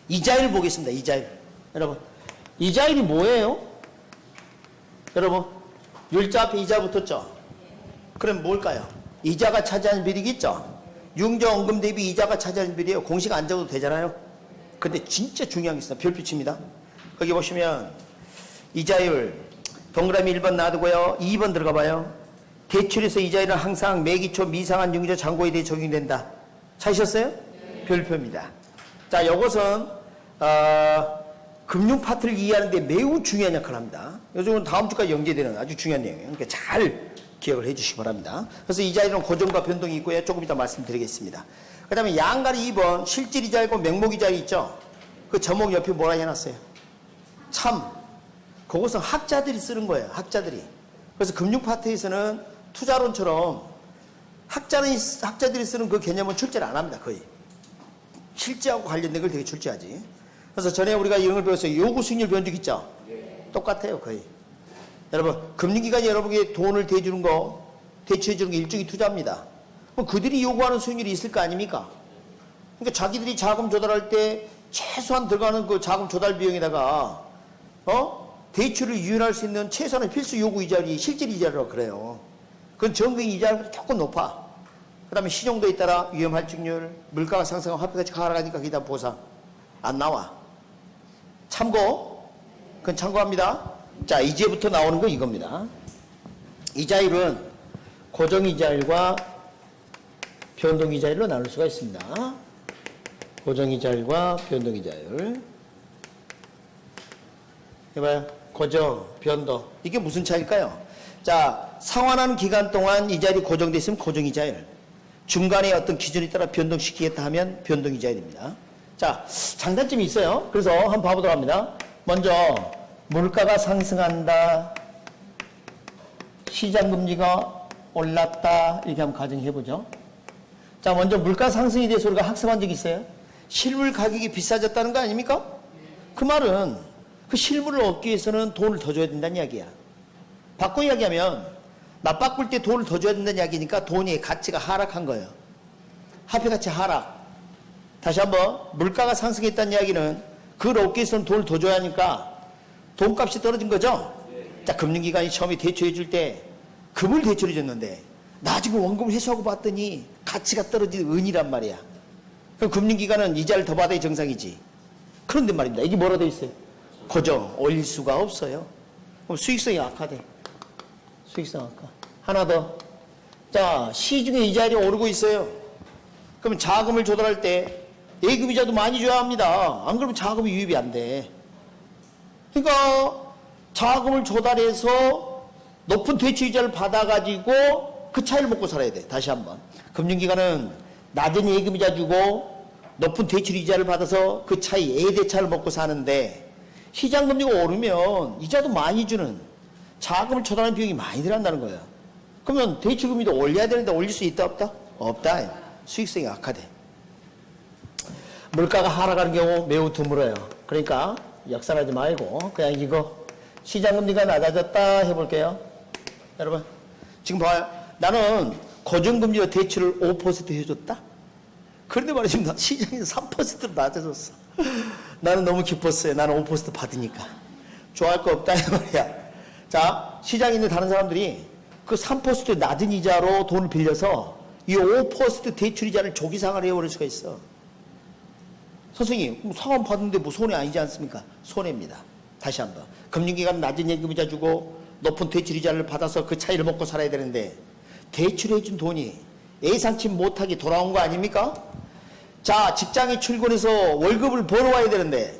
이자율 보겠습니다. 이자율. 여러분, 이자율이 뭐예요? 여러분, 율자 앞에 이자 붙었죠? 그럼 뭘까요? 이자가 차지하는 비리겠죠? 융자원금 대비 이자가 차지하는 비리예요. 공식 안 적어도 되잖아요. 근데 진짜 중요한 게 있습니다. 별빛입니다. 거기 보시면 이자율 동그라미 1번 놔두고요. 2번 들어가 봐요. 대출에서 이자율은 항상 매기초 미상한 융자 잔고에 대해 적용된다. 찾으셨어요? 네. 별표입니다. 자, 이것은 금융 파트를 이해하는 데 매우 중요한 역할을 합니다. 요즘은 다음 주까지 연계되는 아주 중요한 내용이에요. 그러니까 잘 기억을 해 주시기 바랍니다. 그래서 이자율은 고정과 변동이 있고요. 조금 이따 말씀드리겠습니다. 그 다음에 양가리 2번 실질 이자율과 명목 이자율 있죠? 그 제목 옆에 뭐라 해놨어요? 참. 그것은 학자들이 쓰는 거예요. 학자들이. 그래서 금융 파트에서는 투자론처럼 학자들이 쓰는 그 개념은 출제를 안 합니다. 거의. 실제하고 관련된 걸 되게 출제하지. 그래서 전에 우리가 이런 걸 배웠어요. 요구 수익률 변동 있죠? 똑같아요. 거의. 여러분, 금융기관이 여러분에게 돈을 대주는 거, 대출해주는 게 일종의 투자입니다. 그럼 그들이 요구하는 수익률이 있을 거 아닙니까? 그러니까 자기들이 자금 조달할 때 최소한 들어가는 그 자금 조달 비용에다가, 대출을 유인할 수 있는 최소한의 필수 요구 이자율이 실질 이자율이라고 그래요. 그건 정기 이자율보다 조금 높아. 그 다음에 신용도에 따라 위험 할증률, 물가가 상승하고 화폐가치 하락하니까 기타 보상. 안 나와. 참고. 그건 참고합니다. 자, 이제부터 나오는 거 이겁니다. 이자율은 고정이자율과 변동이자율로 나눌 수가 있습니다. 고정이자율과 변동이자율. 해봐요. 고정, 변동. 이게 무슨 차이일까요? 자, 상환하는 기간 동안 이자율이 고정되어 있으면 고정이자율. 중간에 어떤 기준에 따라 변동시키겠다 하면 변동이자율입니다. 자, 장단점이 있어요. 그래서 한번 봐보도록 합니다. 먼저 물가가 상승한다. 시장금리가 올랐다. 이렇게 한번 가정해보죠. 자, 먼저 물가 상승에 대해서 우리가 학습한 적이 있어요. 실물 가격이 비싸졌다는 거 아닙니까? 그 말은 그 실물을 얻기 위해서는 돈을 더 줘야 된다는 이야기야. 바꿔 이야기하면 나 바꿀 때 돈을 더 줘야 된다는 이야기니까 돈의 가치가 하락한 거예요. 화폐 가치 하락. 다시 한번 물가가 상승했다는 이야기는 그걸 얻기 위해서는 돈을 더 줘야 하니까 돈값이 떨어진 거죠? 자, 금융기관이 처음에 대출해 줄 때 금을 대출해 줬는데 나중에 원금을 회수하고 봤더니 가치가 떨어진 은이란 말이야. 그럼 금융기관은 이자를 더 받아야 정상이지. 그런데 말입니다. 이게 뭐라 돼 있어요? 고정. 올릴 수가 없어요. 그럼 수익성이 악화돼. 수익성 악화. 하나 더. 자, 시중에 이자율이 오르고 있어요. 그럼 자금을 조달할 때 예금이자도 많이 줘야 합니다. 안 그러면 자금이 유입이 안 돼. 그러니까 자금을 조달해서 높은 대출이자를 받아가지고 그 차이를 먹고 살아야 돼. 다시 한번. 금융기관은 낮은 예금이자 주고 높은 대출이자를 받아서 그 차이, A대차를 먹고 사는데 시장금리가 오르면 이자도 많이 주는 자금을 조달하는 비용이 많이 들어간다는 거예요. 그러면 대출금리도 올려야 되는데 올릴 수 있다 없다? 없다. 수익성이 악화돼. 물가가 하락하는 경우 매우 드물어요. 그러니까 역산하지 말고 그냥 이거 시장금리가 낮아졌다 해볼게요. 여러분 지금 봐요. 나는 고정금리로 대출을 5% 해줬다. 그런데 말이죠. 시장에서 3%로 낮아졌어. 나는 너무 기뻤어요. 나는 5% 받으니까. 좋아할 거 없다 이 말이야. 자, 시장에 있는 다른 사람들이 그 3% 낮은 이자로 돈을 빌려서 이 5% 대출 이자를 조기상환을 해버릴 수가 있어. 선생님, 상환 받는데 뭐 손해 아니지 않습니까? 손해입니다. 다시 한번. 금융기관은 낮은 예금이자 주고 높은 대출이자를 받아서 그 차이를 먹고 살아야 되는데 대출해준 돈이 예상치 못하게 돌아온 거 아닙니까? 자, 직장에 출근해서 월급을 벌어와야 되는데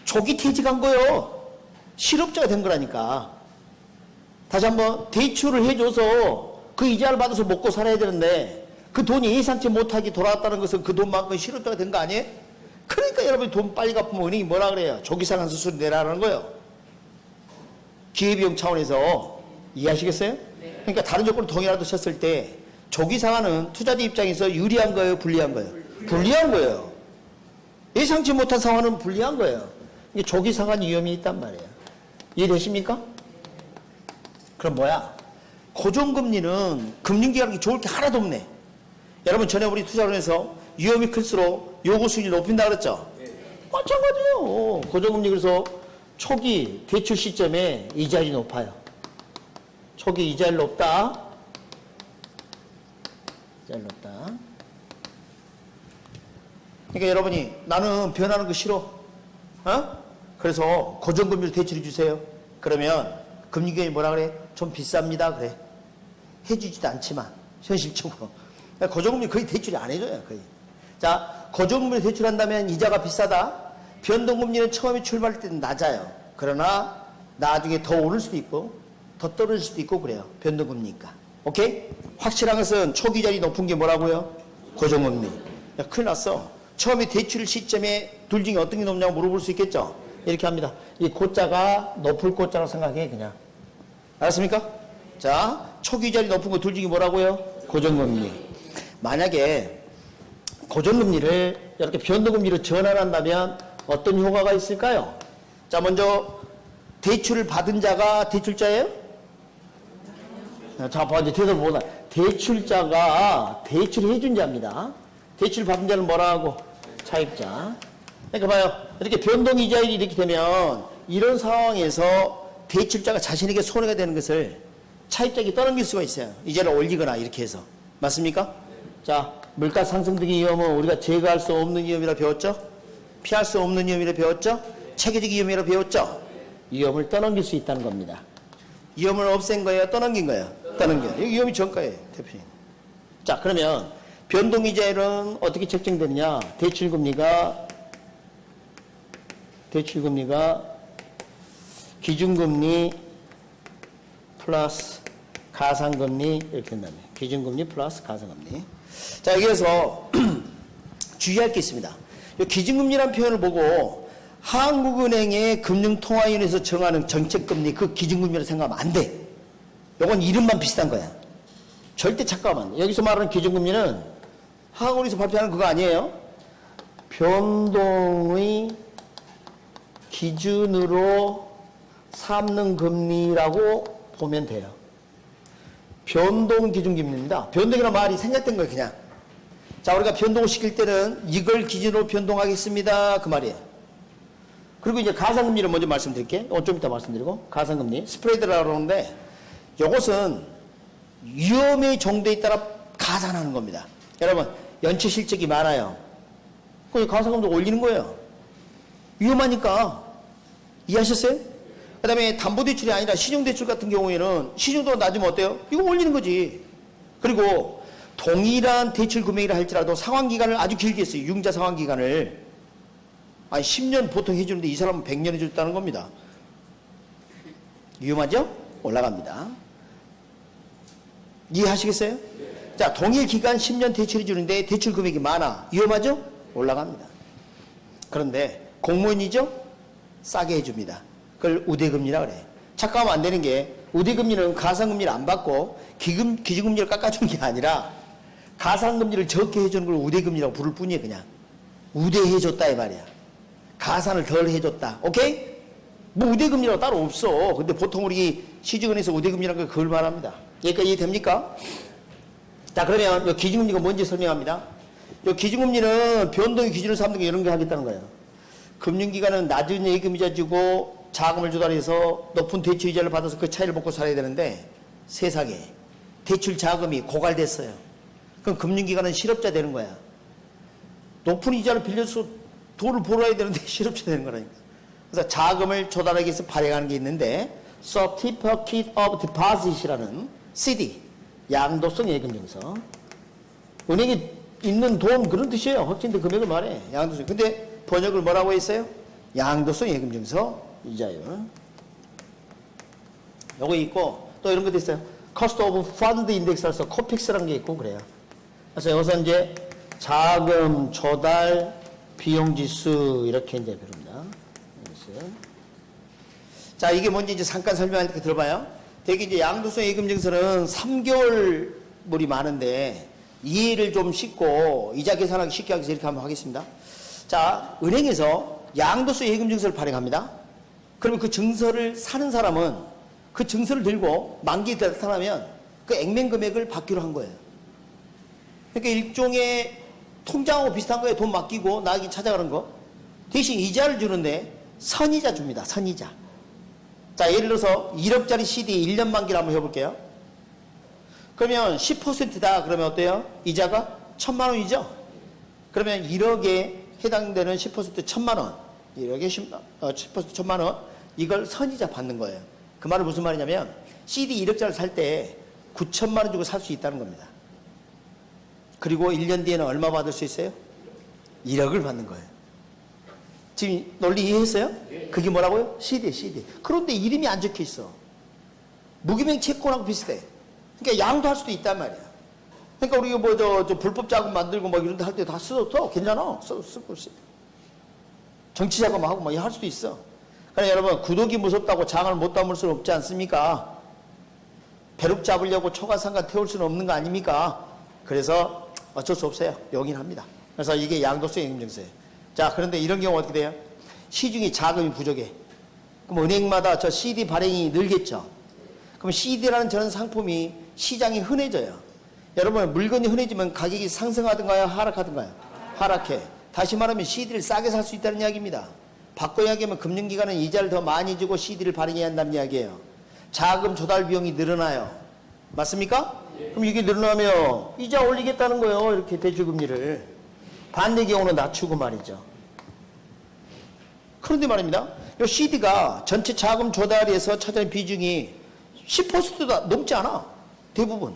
조기 퇴직한 거요. 실업자가 된 거라니까. 다시 한번 대출을 해줘서 그 이자를 받아서 먹고 살아야 되는데 그 돈이 예상치 못하게 돌아왔다는 것은 그 돈만큼 실업자가 된 거 아니에요? 그러니까 여러분이 돈 빨리 갚으면 은행이 뭐라 그래요? 조기상환 수수료 내라는 거예요. 기회비용 차원에서 이해하시겠어요? 네. 그러니까 다른 조건을 동일하도 쳤을 때 조기상환은 투자자 입장에서 유리한 거예요? 불리한 거예요? 불리한 거예요. 예상치 못한 상환은 불리한 거예요. 이게 조기상환 위험이 있단 말이에요. 이해되십니까? 그럼 뭐야? 고정금리는 금융기관이 좋을 게 하나도 없네. 여러분 전에 우리 투자론에서 위험이 클수록 요구 수익이 높인다 그랬죠? 마찬가지예요. 고정금리 그래서 초기 대출 시점에 이자율이 높아요. 초기 이자율 높다. 이자율 높다. 그러니까 여러분이 나는 변하는 거 싫어. 그래서 고정금리로 대출해 주세요. 그러면 금융기관이 뭐라 그래? 좀 비쌉니다. 그래. 해주지도 않지만 현실적으로 고정금리 거의 대출이 안 해줘요. 거의. 자, 고정금리로 대출한다면 이자가 비싸다. 변동금리는 처음에 출발할 때는 낮아요. 그러나 나중에 더 오를 수도 있고 더 떨어질 수도 있고 그래요. 변동금리니까. 오케이? 확실한 것은 초기 이자율이 높은 게 뭐라고요? 고정금리. 야, 큰일 났어. 처음에 대출 시점에 둘 중에 어떤 게 높냐고 물어볼 수 있겠죠? 이렇게 합니다. 이 고자가 높을 고자라고 생각해 그냥. 알았습니까? 자, 초기 이자율이 높은 거 둘 중에 뭐라고요? 고정금리. 만약에 고정금리를 이렇게 변동금리로 전환한다면 어떤 효과가 있을까요? 자, 먼저 대출을 받은 자가 대출자예요? 자, 이제 대답을 못하. 대출자가 대출해준 자입니다. 대출 받은 자는 뭐라 하고? 차입자. 그러니까 봐요. 이렇게 변동이자율이 이렇게 되면 이런 상황에서 대출자가 자신에게 손해가 되는 것을 차입자에게 떠넘길 수가 있어요. 이자를 올리거나 이렇게 해서. 맞습니까? 자, 물가 상승 등의 위험은 우리가 제거할 수 없는 위험이라 배웠죠? 피할 수 없는 위험이라 배웠죠? 체계적 위험이라 배웠죠? 위험을 떠넘길 수 있다는 겁니다. 위험을 없앤 거예요? 떠넘긴 거예요? 떠넘겨요. 이거 위험이 전가예요, 대표님. 자, 그러면 변동이자율은 어떻게 책정되느냐? 대출금리가 기준금리 플러스 가상금리 이렇게 된다면 기준금리 플러스 가상금리. 자, 여기에서 주의할 게 있습니다. 이 기준금리라는 표현을 보고 한국은행의 금융통화위원회에서 정하는 정책금리 그 기준금리로 생각하면 안 돼. 이건 이름만 비슷한 거야. 절대 착각하면 안 돼. 여기서 말하는 기준금리는 한국은행에서 발표하는 그거 아니에요. 변동의 기준으로 삼는 금리라고 보면 돼요. 변동 기준금리입니다. 변동이라는 말이 생략된 거예요, 그냥. 자, 우리가 변동을 시킬 때는 이걸 기준으로 변동하겠습니다. 그 말이에요. 그리고 이제 가상금리를 먼저 말씀드릴게요. 좀 이따 말씀드리고. 가상금리. 스프레드라고 그러는데 이것은 위험의 정도에 따라 가산하는 겁니다. 여러분, 연체 실적이 많아요. 그럼 가상금리 올리는 거예요. 위험하니까. 이해하셨어요? 그 다음에 담보대출이 아니라 신용대출 같은 경우에는 신용도가 낮으면 어때요? 이거 올리는 거지. 그리고 동일한 대출 금액이라 할지라도 상환기간을 아주 길게 했어요. 융자 상환기간을. 아니 10년 보통 해주는데 이 사람은 100년 해줬다는 겁니다. 위험하죠? 올라갑니다. 이해하시겠어요? 자, 동일 기간 10년 대출해 주는데 대출 금액이 많아. 위험하죠? 올라갑니다. 그런데 공무원이죠? 싸게 해줍니다. 그걸 우대금리라 그래. 착각하면 안 되는 게 우대금리는 가상금리를 안 받고 기준금리를 깎아주는 게 아니라 가상금리를 적게 해주는 걸 우대금리라고 부를 뿐이에요. 그냥 우대해줬다 이 말이야. 가산을 덜 해줬다. 오케이? 뭐 우대금리라고 따로 없어. 근데 보통 우리 시중은에서 우대금리라는 걸 그걸 말합니다. 여기까지 이해됩니까? 자, 그러면 이 기준금리가 뭔지 설명합니다. 이 기준금리는 변동의 기준을 삼는 게 이런 거 하겠다는 거예요. 금융기관은 낮은 예금이자 주고 자금을 조달해서 높은 대출 이자를 받아서 그 차이를 먹고 살아야 되는데 세상에 대출 자금이 고갈됐어요. 그럼 금융기관은 실업자 되는 거야. 높은 이자를 빌려서 돈을 벌어야 되는데 실업자 되는 거라니까. 그래서 자금을 조달하기 위해서 발행하는 게 있는데 Certificate of Deposit이라는 CD, 양도성 예금증서. 은행에 있는 돈 그런 뜻이에요. 확진된 금액을 말해. 양도성. 근데 번역을 뭐라고 했어요? 양도성 예금증서 이자율. 요거 있고 또 이런 것도 있어요. Cost of Fund Index라서 코픽스라는 게 있고 그래요. 그래서 여기서 이제 자금 조달 비용지수 이렇게 이제 부릅니다. 자, 이게 뭔지 이제 잠깐 설명할 때 들어봐요. 대개 이제 양도성 예금증서는 3개월물이 많은데 이해를 좀 쉽고 이자 계산하기 쉽게 하기 위해서 이렇게 한번 하겠습니다. 자, 은행에서 양도성 예금증서를 발행합니다. 그러면 그 증서를 사는 사람은 그 증서를 들고 만기에 나타나면 그 액면 금액을 받기로 한 거예요. 그러니까 일종의 통장하고 비슷한 거예요. 돈 맡기고 나에게 찾아가는 거. 대신 이자를 주는데 선이자 줍니다. 선이자. 자, 예를 들어서 1억짜리 CD 1년 만기를 한번 해볼게요. 그러면 10%다 그러면 어때요? 이자가 1,000만 원이죠? 그러면 1억에 해당되는 10% 1,000만 원. 1억에 10% 1,000만 원. 이걸 선이자 받는 거예요. 그 말은 무슨 말이냐면 CD 1억짜리 살 때 9,000만 원 주고 살 수 있다는 겁니다. 그리고 1년 뒤에는 얼마 받을 수 있어요? 1억을 받는 거예요. 지금 논리 이해했어요? 그게 뭐라고요? CD. 그런데 이름이 안 적혀 있어. 무기명 채권하고 비슷해. 그러니까 양도 할 수도 있단 말이야. 그러니까 우리가 뭐 저 불법 자금 만들고 막 이런 데 할 때 다 써도 괜찮아. 쓰고 있어. 정치 자금하고 막 할 수도 있어. 그러니까 여러분 구독이 무섭다고 장을 못 담을 수는 없지 않습니까? 벼룩 잡으려고 초가상가 태울 수는 없는 거 아닙니까? 그래서 어쩔 수 없어요. 용인합니다. 그래서 이게 양도세 임증세예요. 자, 그런데 이런 경우 어떻게 돼요? 시중에 자금이 부족해. 그럼 은행마다 저 CD 발행이 늘겠죠. 그럼 CD라는 저런 상품이 시장이 흔해져요. 여러분 물건이 흔해지면 가격이 상승하든가요? 하락하든가요? 하락해. 다시 말하면 CD를 싸게 살 수 있다는 이야기입니다. 바꿔 이야기하면 금융기관은 이자를 더 많이 주고 CD를 발행해야 한다는 이야기예요. 자금 조달 비용이 늘어나요. 맞습니까? 그럼 이게 늘어나면 이자 올리겠다는 거예요. 이렇게 대출금리를. 반대 경우는 낮추고 말이죠. 그런데 말입니다. 이 CD가 전체 자금 조달에서 차지하는 비중이 10%도 넘지 않아. 대부분.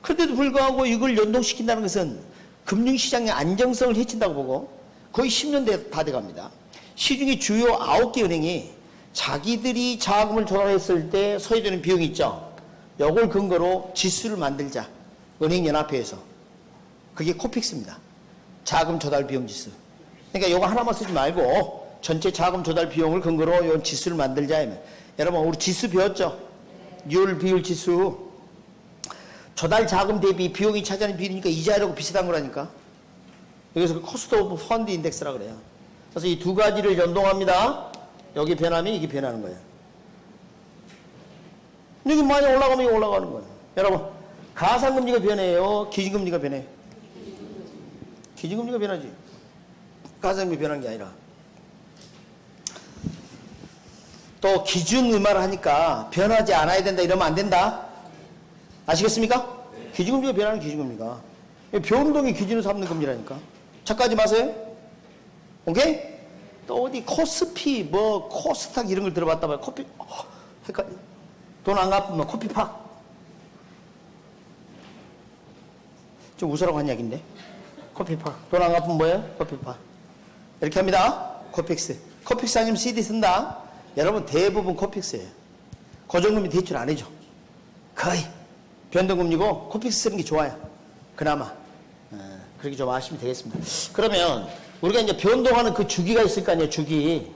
그런데도 불구하고 이걸 연동시킨다는 것은 금융시장의 안정성을 해친다고 보고 거의 10년 다 돼갑니다. 시중의 주요 9개 은행이 자기들이 자금을 조달했을 때 소요되는 비용이 있죠. 이걸 근거로 지수를 만들자. 은행연합회에서. 그게 코픽스입니다. 자금 조달 비용 지수. 그러니까 이거 하나만 쓰지 말고 전체 자금 조달 비용을 근거로 이 지수를 만들자. 여러분 우리 지수 배웠죠? 율, 비율 지수. 조달 자금 대비 비용이 차지하는 비율이니까 이자율하고 비슷한 거라니까. 여기서 그 코스트 오브 펀드 인덱스라 그래요. 그래서 이 두 가지를 연동합니다. 여기 변하면 이게 변하는 거예요. 여기 많이 올라가면 이게 올라가는 거예요. 여러분 가상금리가 변해요? 기준금리가 변해요? 기준금리가 변하지. 가상금리 변하는 게 아니라. 또 기준 의말을 하니까 변하지 않아야 된다 이러면 안 된다. 아시겠습니까? 기준금리가 변하는 기준금리가. 변동의 기준을 삼는 금리라니까. 착각하지 마세요. 오케이? 또 어디 코스피 뭐 코스닥 이런 걸 들어봤다 봐요. 코피 헷갈려. 돈 안 갚으면 코피팍. 좀 웃으라고 한 이야기인데. 코피팍. 돈 안 갚으면 뭐예요? 코피팍. 이렇게 합니다. 코픽스. 코픽스 아니면 CD 쓴다. 여러분 대부분 코픽스예요. 고정금리 대출 안 해줘. 거의. 변동금리고 코픽스 쓰는 게 좋아요. 그나마. 그렇게 좀 아시면 되겠습니다. 그러면 우리가 이제 변동하는 그 주기가 있을 거 아니에요. 주기.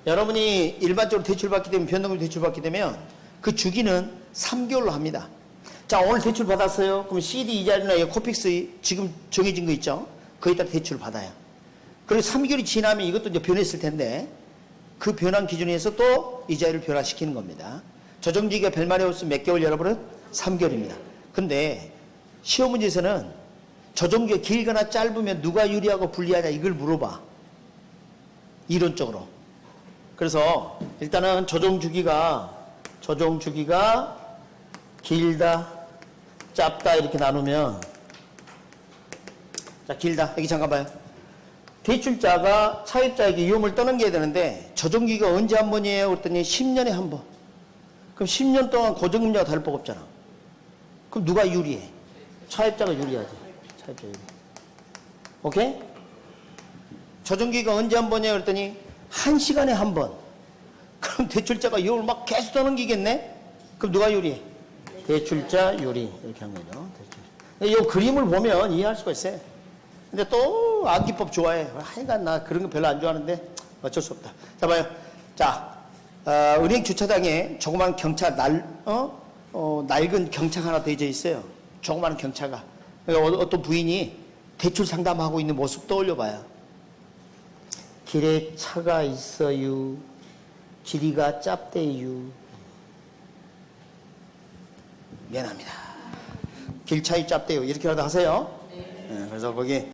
여러분이 일반적으로 대출받게 되면 변동금리 대출받게 되면 그 주기는 3개월로 합니다. 자, 오늘 대출 받았어요. 그럼 CD 이자율이나 코픽스 지금 정해진 거 있죠? 거기에 따라 대출을 받아요. 그리고 3개월이 지나면 이것도 이제 변했을 텐데 그 변환 기준에 의해서 또 이자율을 변화시키는 겁니다. 조정주기가 별말이 없으면 몇 개월 여러분은? 3개월입니다. 근데 시험 문제에서는 조정주기가 길거나 짧으면 누가 유리하고 불리하냐 이걸 물어봐. 이론적으로. 그래서 일단은 조정주기가 길다, 짧다 이렇게 나누면 자 길다. 여기 잠깐 봐요. 대출자가 차입자에게 위험을 떠넘겨야 되는데 조정주기가 언제 한 번이에요? 그랬더니 10년에 한 번. 그럼 10년 동안 고정금리가 다를 바가 없잖아. 그럼 누가 유리해? 차입자가 유리하지. 차입자 유리. 오케이? 조정기가 언제 한 번이에요? 그랬더니 1시간에 한 번. 그럼 대출자가 이걸 막 계속 떠넘기겠네? 그럼 누가 유리해? 대출자 유리. 이렇게 한 거죠. 대출. 이 그림을 보면 이해할 수가 있어요. 근데 또 암기법 좋아해. 하여간 나 그런 거 별로 안 좋아하는데 어쩔 수 없다. 자, 봐요. 자, 은행 주차장에 조그만 경차 낡은 경차가 하나 대져 있어요. 조그만 경차가. 그러니까 어떤 부인이 대출 상담하고 있는 모습 떠올려봐요. 길에 차가 있어요. 길이가 짧대요. 미안합니다. 길 차이 짧대요. 이렇게라도 하세요. 네, 그래서 거기